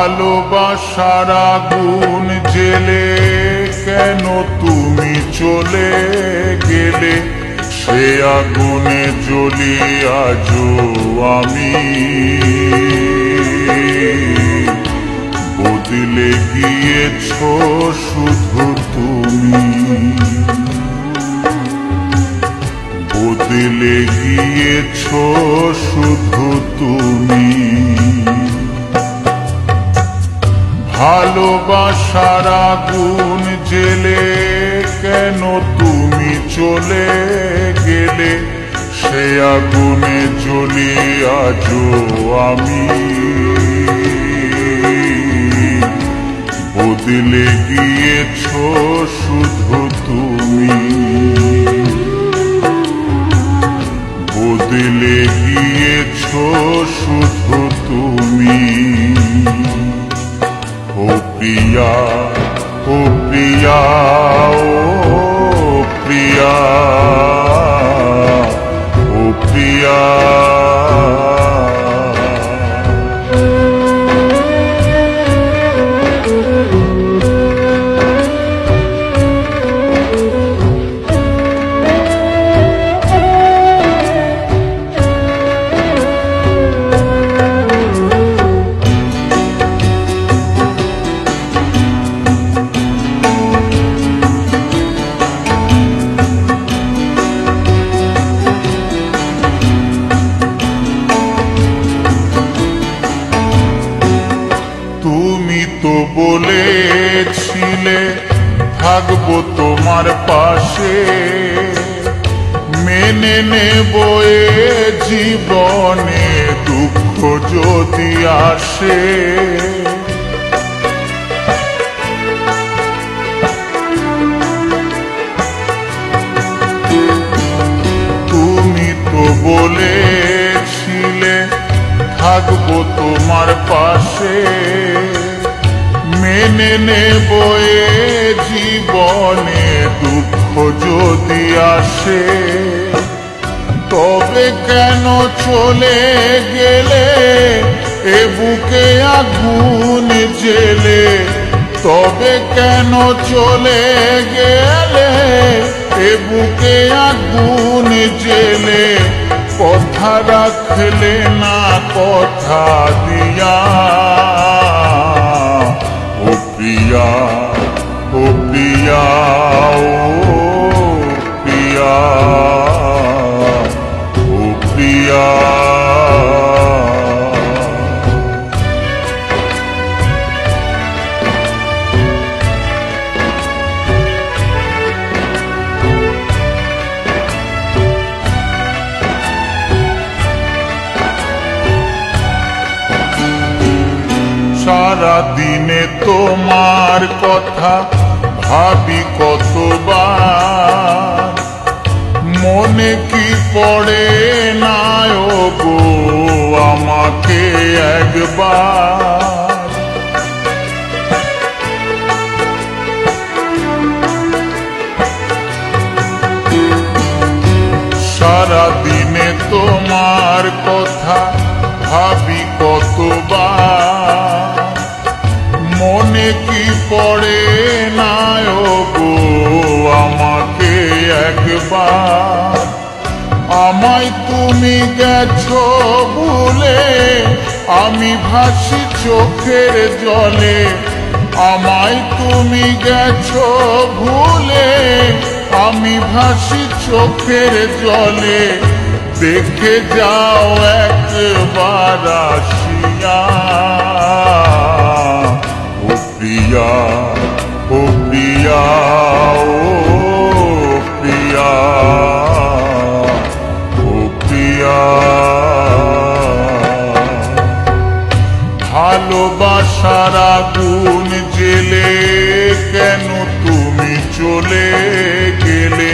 ভালোবাসার আগুন জেলে কেন তুমি চলে গেলে, সে আগুনে জ্বলি আজও আমি। বদলে গিয়েছ শুধু তুমি, বদলে গিয়েছ শুধু তুমি। ভালোবাসার আগুন জেলে কেন তুমি চলে গেলে, সে আগুনে জ্বলি আজও আমি। বদলে গিয়েছ শুধু তুমি, বদলে গিয়েছ শুধু তুমি। ও প্রিয়া, ও প্রিয়া, ও প্রিয়া, ও প্রিয়া। তুমি তো বলেছিলে থাকবো তোমার পাশে, মেনে নেব এ জীবনে দুঃখ যদি আসে। তুমি তো বলেছিলে থাকবো তোমার পাশে, মেনে নেব এ জীবনে দুঃখ যদি আসে। তবে কেন চলে গেলে এ বুকে আগুন জেলে, তবে কেন চলে গেলে এ বুকে আগুন জেলে। কথা রাখলে না কথা দিয়া, ও প্রিয়া, ও প্রিয়া, ও প্রিয়া, ও প্রিয়া। সারা দিনে তোমার কথা ভাবি কতবার, মনে কি পড়ে না গো আমাকে একবার। সারা দিনে তোমার কথা ভাবি কতবার, মনে কি পড়ে না গো আমাকে একবার। আমায় তুমি গেছো ভুলে, আমি ভাসি চোখের জলে। আমায় তুমি গেছো ভুলে, আমি ভাসি চোখের জলে। দেখে যাও একবার আসিয়া, ও প্রিয়া, ও প্রিয়া, ও প্রিয়া, ও প্রিয়া। ভালোবাসার আগুন জেলে কেন তুমি চলে গেলে,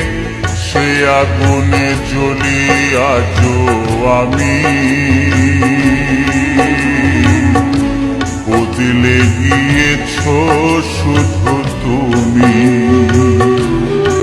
সে আগুনে জ্বলি আজও আমি। বদলে গিয়েছ শুধু